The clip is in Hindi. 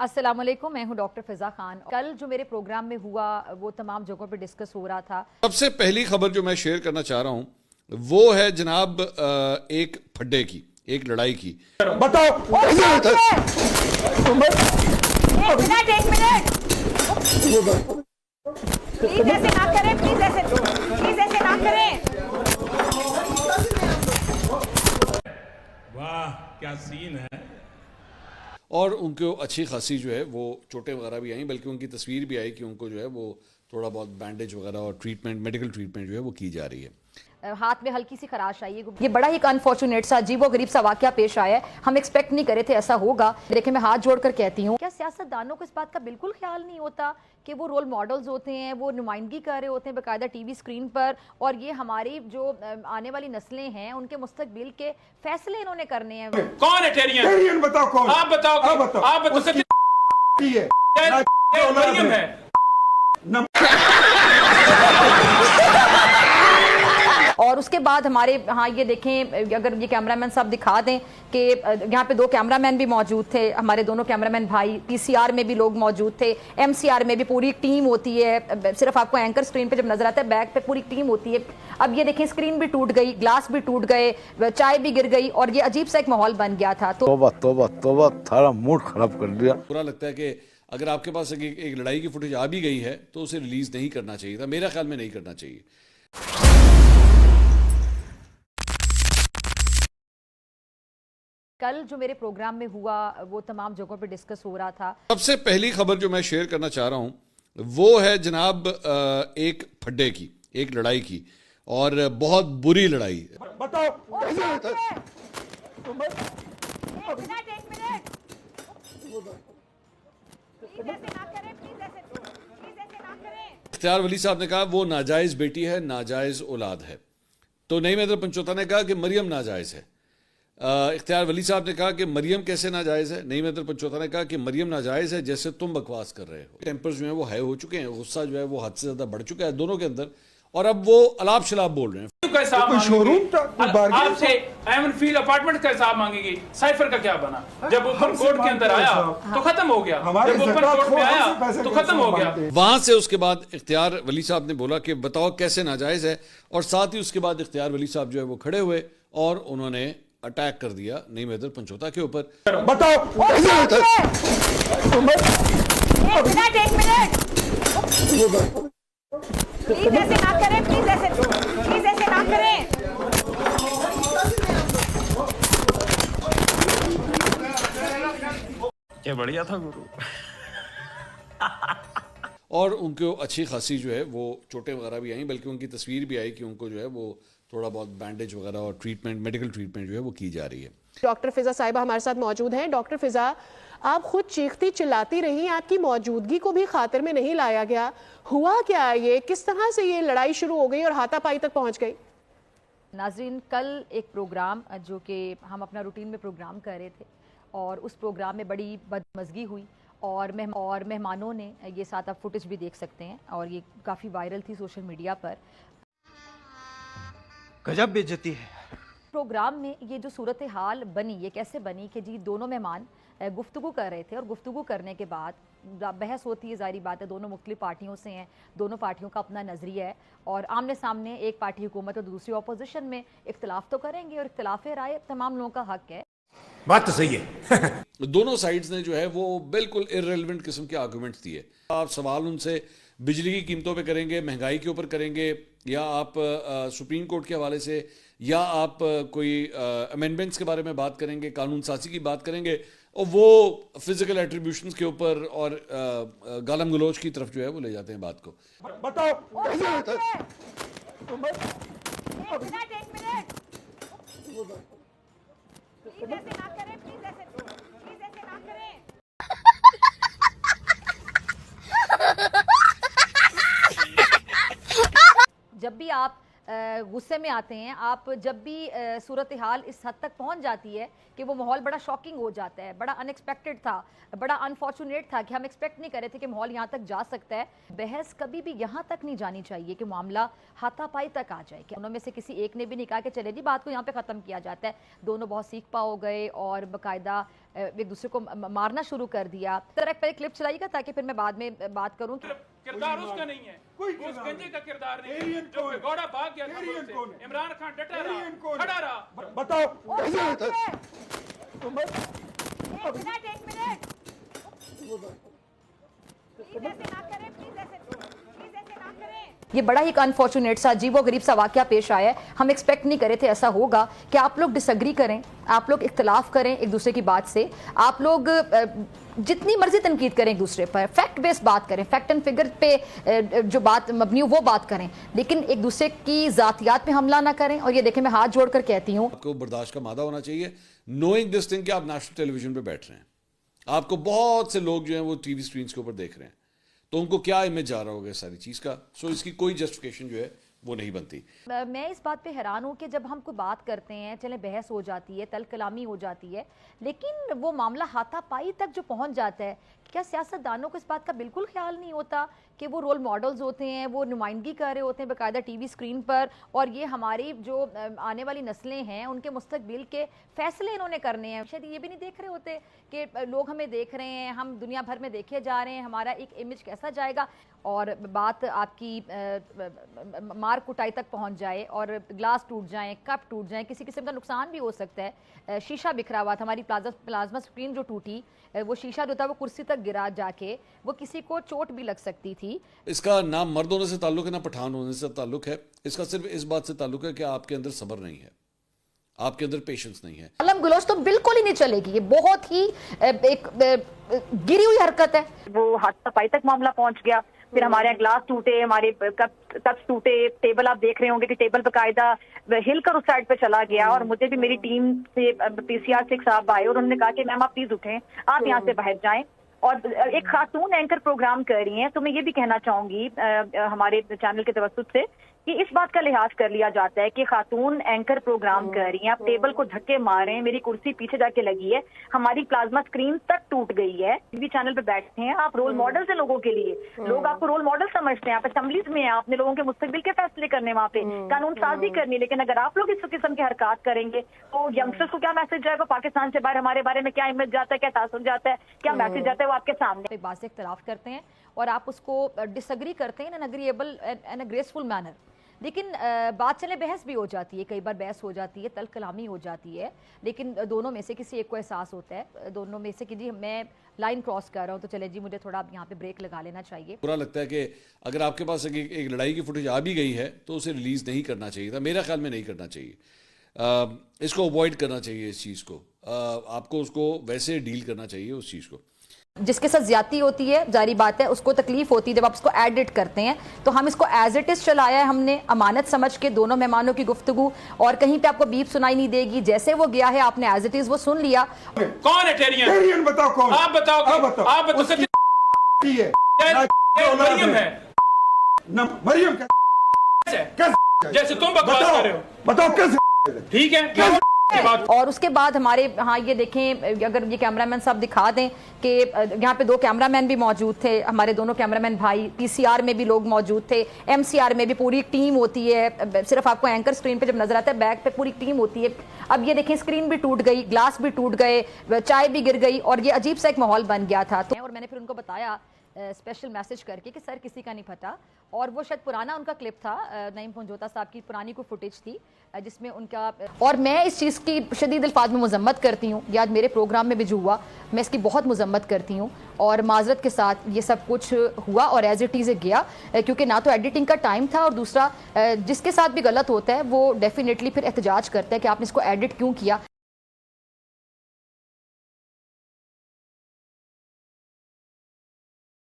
अस्सलामुअलैकुम, मैं हूं डॉक्टर फिजा खान। कल जो मेरे प्रोग्राम में हुआ वो तमाम जगहों पे डिस्कस हो रहा था। सबसे पहली खबर जो मैं शेयर करना चाह रहा हूं वो है जनाब एक फड्डे की, एक लड़ाई की। बताओ एक मिनट प्लीज ऐसे ना करें, प्लीज ऐसे ना करें। वाह क्या सीन है। और उनको अच्छी खासी जो है वो चोटें वगैरह भी आई, बल्कि उनकी तस्वीर भी आई कि उनको जो है वो थोड़ा बहुत बैंडेज वगैरह और ट्रीटमेंट, मेडिकल ट्रीटमेंट जो है वो की जा रही है। हाथ में हल्की सी खराश आई है। ये बड़ा ही अनफॉर्चुनेट सा अजीबो गरीब सा वाकया पेश आया है। हम एक्सपेक्ट नहीं करे थे ऐसा होगा। देखिए, मैं हाथ जोड़कर कहती हूँ, क्या सियासतदानों को इस बात का बिल्कुल ख्याल नहीं होता कि वो रोल मॉडल्स होते हैं, वो नुमाइंदगी कर रहे होते हैं बाकायदा टीवी स्क्रीन पर, और ये हमारी जो आने वाली नस्लें हैं उनके मुस्तकबिल के फैसले इन्होंने करने हैं। कौन है टेरियन? बताओ कौन? आप बताओ। आप बताओ। मरियम है। और उसके बाद हमारे हाँ ये देखें, अगर ये कैमरामैन साहब दिखा दें कि यहाँ पे दो कैमरामैन भी मौजूद थे, हमारे दोनों कैमरामैन भाई। पीसीआर में भी लोग मौजूद थे, एमसीआर में भी पूरी टीम होती है। सिर्फ आपको एंकर स्क्रीन पे जब नजर आता है, बैक पे पूरी टीम होती है। अब ये देखें, स्क्रीन भी टूट गई, ग्लास भी टूट गए, चाय भी गिर गई, और ये अजीब सा एक माहौल बन गया था। तो तोबा सारा मूड खराब कर दिया। बुरा लगता है कि अगर आपके पास एक लड़ाई की फुटेज आ भी गई है तो उसे रिलीज नहीं करना चाहिए था, मेरा ख्याल में नहीं करना चाहिए। कल जो मेरे प्रोग्राम में हुआ वो तमाम जगहों पे डिस्कस हो रहा था। सबसे पहली खबर जो मैं शेयर करना चाह रहा हूं वो है जनाब एक फड्डे की, एक लड़ाई की, और बहुत बुरी लड़ाई। बताओ इख्तियार वली साहब ने कहा वो नाजायज बेटी है, नाजायज औलाद है। तो नईम हैदर पंचोता ने कहा कि मरियम नाजायज है। इख्तियार वली साहब ने कहा कि मरियम कैसे नाजायज़ है। नईम हैदर पंचोता ने कहा कि मरियम नाजायज़ है जैसे तुम बकवास कर रहे हो। टेम्पर्स जो है वो हाई हो चुके हैं, गुस्सा जो है वो हद से ज़्यादा बढ़ चुका है दोनों के अंदर, और अब वो अलाप शलाप बोल रहे हैं। आपसे एमन फील अपार्टमेंट का हिसाब मांगेगी। साइफर का क्या बना? जब ओपन कोर्ट के अंदर आया तो खत्म हो गया, जब ओपन कोर्ट में आया तो खत्म हो गया। वहां से उसके बाद इख्तियार वली साहब ने बोला कि बताओ कैसे नाजायज़ है, और साथ ही उसके बाद इख्तियार वली साहब जो है वो खड़े हुए और उन्होंने अटैक कर दिया नईम हैदर पंचोता के ऊपर। बताओ एक मिनट प्लीज ऐसे ना करें, प्लीज ऐसे ना करें। क्या बढ़िया था गुरु। और उनको अच्छी खासी जो है वो चोटें वगैरह भी आई, बल्कि उनकी तस्वीर भी आई कि उनको जो है वो थोड़ा बहुत बैंडेज वगैरह और ट्रीटमेंट, मेडिकल ट्रीटमेंट जो है वो की जा रही है। डॉक्टर फिजा साहिबा हमारे साथ मौजूद हैं। डॉक्टर फिजा, आप खुद चीखती चिल्लाती रही, आपकी मौजूदगी को भी खातिर में नहीं लाया गया। हुआ क्या, ये किस तरह से ये लड़ाई शुरू हो गई और हाथापाई तक पहुंच गई? नाजरीन, कल एक प्रोग्राम जो कि हम अपना रूटीन में प्रोग्राम कर रहे थे, और उस प्रोग्राम में बड़ी बदमज़गी हुई, और मेहमानों ने ये साथ आप फुटेज भी देख सकते हैं, और ये काफ़ी वायरल थी सोशल मीडिया पर। गजब बेइज्जती है। प्रोग्राम में ये जो सूरत हाल बनी, ये कैसे बनी कि जी दोनों मेहमान गुफ्तगू कर रहे थे, और गुफ्तगू करने के बाद बहस होती है, ज़ाहिर बात है, दोनों मुख्तलिफ पार्टियों से हैं, दोनों पार्टियों का अपना नज़रिया है, और आमने सामने एक पार्टी हुकूमत और दूसरी अपोजिशन में इख्तिलाफ तो करेंगे, और इख्तिलाफ राय तमाम लोगों का हक है। बात तो सही है। दोनों साइड्स ने जो है वो बिल्कुल इररिलेवेंट किस्म के आर्गूमेंट्स दिए। आप सवाल उनसे बिजली की कीमतों पे करेंगे, महंगाई के ऊपर करेंगे, या आप सुप्रीम कोर्ट के हवाले से, या आप कोई अमेंडमेंट्स के बारे में बात करेंगे, कानून साजी की बात करेंगे, और वो फिजिकल एट्रीब्यूशंस के ऊपर और गालम गलोच की तरफ जो है वो ले जाते हैं बात को। बताओ जब भी आप गुस्से में आते हैं, आप जब भी सूरत हाल इस हद तक पहुंच जाती है कि वो माहौल बड़ा शॉकिंग हो जाता है, बड़ा अनएक्सपेक्टेड था, बड़ा अनफॉर्चुनेट था कि हम एक्सपेक्ट नहीं कर रहे थे कि माहौल यहाँ तक जा सकता है। बहस कभी भी यहाँ तक नहीं जानी चाहिए कि मामला हाथापाई तक आ जाए। कि उनमें से किसी एक ने भी नहीं कहा कि चले जी बात को यहाँ पे ख़त्म किया जाता है। दोनों बहुत सीख पा हो गए और बाकायदा एक दूसरे को मारना शुरू कर दिया। तो एक पहले क्लिप चलाइएगा ताकि फिर मैं बाद में बात करूं। किरदार उसका नहीं है, उस गंजे का किरदार नहीं है जो घोड़ा भाग गया था से। इमरान खान डटा रहा, खड़ा रहा। बताओ एक मिनट प्लीज ऐसे ना करें, प्लीज ऐसे ना करें। ये बड़ा ही अनफॉर्चुनेट सा अजीबोगरीब सा वाकया पेश आया है। हम एक्सपेक्ट नहीं करे थे ऐसा होगा कि आप लोग डिसएग्री करें, आप लोग इख्तलाफ करें एक दूसरे की बात से, आप लोग जितनी मर्जी तनकीद करें एक दूसरे पर, फैक्ट बेस्ड बात करें, फैक्ट एंड फिगर पे जो बात मबनी हो वो बात करें, लेकिन एक दूसरे की जातियात पे हमला ना करें। और ये देखें, मैं हाथ जोड़कर कहती हूँ, आपको बर्दाश्त का मादा होना चाहिए, नोइंग दिस थिंग कि आप नेशनल टेलीविजन पे बैठ रहे हैं, आपको बहुत से लोग जो हैं वो टीवी स्क्रीन के ऊपर देख रहे हैं, तो उनको क्या इमेज जा रहा होगा सारी चीज़ का। सो इसकी कोई जस्टिफिकेशन जो है वो नहीं बनती। मैं इस बात पे हैरान हूँ कि जब हम कोई बात करते हैं, चले बहस हो जाती है, तल कलामी हो जाती है, लेकिन वो मामला हाथापाई तक जो पहुँच जाता है, क्या सियासतदानों को इस बात का बिल्कुल ख्याल नहीं होता कि वो रोल मॉडल्स होते हैं, वो नुमाइंदगी कर रहे होते हैं बाकायदा टीवी स्क्रीन पर, और ये हमारी जो आने वाली नस्लें हैं उनके मुस्तकबिल के फैसले इन्होंने करने हैं। शायद ये भी नहीं देख रहे होते कि लोग हमें देख रहे हैं, हम दुनिया भर में देखे जा रहे हैं, हमारा एक इमेज कैसा जाएगा। और बात आपकी मार कुटाई तक पहुंच जाए और ग्लास टूट जाएं, कप टूट जाएं, किसी किस्म का नुकसान भी हो सकता है। शीशा बिखरा हुआ था, हमारी प्लाज्मा स्क्रीन जो टूटी, वो शीशा जो था वो कुर्सी तक गिरा जाके, वो किसी को चोट भी लग सकती थी। इसका ना मर्द होने से ताल्लुक है ना पठान होने से ताल्लुक है, इसका सिर्फ इस बात से ताल्लुक है कि आपके अंदर सब्र नहीं है, आपके अंदर पेशेंस नहीं है। अलम गलोच तो बिल्कुल ही नहीं चलेगी, ये बहुत ही एक गिरी हुई हरकत है। वो हाथापाई तक मामला पहुंच गया, फिर हमारे यहाँ ग्लास टूटे, हमारे कप्स टूटे, टेबल आप देख रहे होंगे कि टेबल बकायदा हिलकर उस साइड पे चला गया। और मुझे भी मेरी टीम से पीसीआर से एक साहब आए और उन्होंने कहा कि मैम आप प्लीज उठें, आप यहाँ से बाहर जाएं। और एक खातून एंकर प्रोग्राम कर रही हैं, तो मैं ये भी कहना चाहूंगी हमारे चैनल के तवज्जुह से कि इस बात का लिहाज कर लिया जाता है कि खातून एंकर प्रोग्राम कर रही हैं, आप टेबल को धक्के मार रहे हैं, मेरी कुर्सी पीछे जाके लगी है, हमारी प्लाज्मा स्क्रीन तक टूट गई है, टीवी चैनल पे बैठते हैं, आप रोल मॉडल से लोगों के लिए, लोग आपको रोल मॉडल समझते हैं, आप असेंबलीज में हैं, आपने लोगों के मुस्तकबिल के फैसले करने, वहाँ पे कानून साजी करनी। लेकिन अगर आप लोग इस किस्म की हरकत करेंगे तो यंगस्टर्स को क्या मैसेज जाएगा, पाकिस्तान से बाहर हमारे बारे में क्या इमेज जाता है, क्या तासुर जाता है, क्या मैसेज जाता है, वो आपके सामने। एक बात से इख्तलाफ करते हैं और आप उसको डिसएग्री करते हैं इन एग्रीएबल एंड ग्रेसफुल मैनर, लेकिन बात चले बहस भी हो जाती है, कई बार बहस हो जाती है, तल कलामी हो जाती है, लेकिन दोनों में से किसी एक को एहसास होता है, दोनों में से कि जी मैं लाइन क्रॉस कर रहा हूँ, तो चले जी मुझे थोड़ा यहाँ पे ब्रेक लगा लेना चाहिए। बुरा लगता है कि अगर आपके पास एक लड़ाई की फुटेज आ भी गई है तो उसे रिलीज नहीं करना चाहिए था, मेरा ख्याल में नहीं करना चाहिए। इसको अवॉइड करना चाहिए, इस चीज़ को आपको उसको वैसे डील करना चाहिए उस चीज़ को। जिसके साथ ज्यादती होती है, जारी बात है, उसको तकलीफ होती है जब आप इसको एडिट करते हैं। तो हम इसको एज इट इज चलाया है हमने, अमानत समझ के, दोनों मेहमानों की गुफ्तगू, और कहीं पे आपको बीप सुनाई नहीं देगी, जैसे वो गया है आपने एज इट इज वो सुन लिया। कौन है टेरियन? टेरियन बताओ कौन? आप बताओ, आप बताओ। मरियम है ना, मरियम जैसे तुम बकवास कर रहे हो, बताओ कैसे? ठीक है। और उसके बाद हमारे, हाँ ये देखें, अगर ये कैमरामैन साहब दिखा दें कि यहाँ पे दो कैमरामैन भी मौजूद थे, हमारे दोनों कैमरामैन भाई, पीसीआर में भी लोग मौजूद थे, एमसीआर में भी पूरी एक टीम होती है, सिर्फ आपको एंकर स्क्रीन पे जब नजर आता है, बैक पे पूरी टीम होती है। अब ये देखें, स्क्रीन भी टूट गई, ग्लास भी टूट गए, चाय भी गिर गई, और ये अजीब सा एक माहौल बन गया था। तो और मैंने फिर उनको बताया स्पेशल मैसेज करके कि सर किसी का नहीं फटा, और वो शायद पुराना उनका क्लिप था, नईम पंजोता साहब की पुरानी कोई फुटेज थी जिसमें उनका, और मैं इस चीज़ की शदीद अल्फाज में मजम्मत करती हूँ, ये आज मेरे प्रोग्राम में भी जो हुआ मैं इसकी बहुत मजम्मत करती हूँ, और माजरत के साथ ये सब कुछ हुआ और एज इट इज़ गया, क्योंकि ना तो एडिटिंग का टाइम था, और दूसरा जिसके साथ भी गलत होता है वो डेफिनेटली फिर एहतजाज करता है कि आपने इसको एडिट क्यों किया।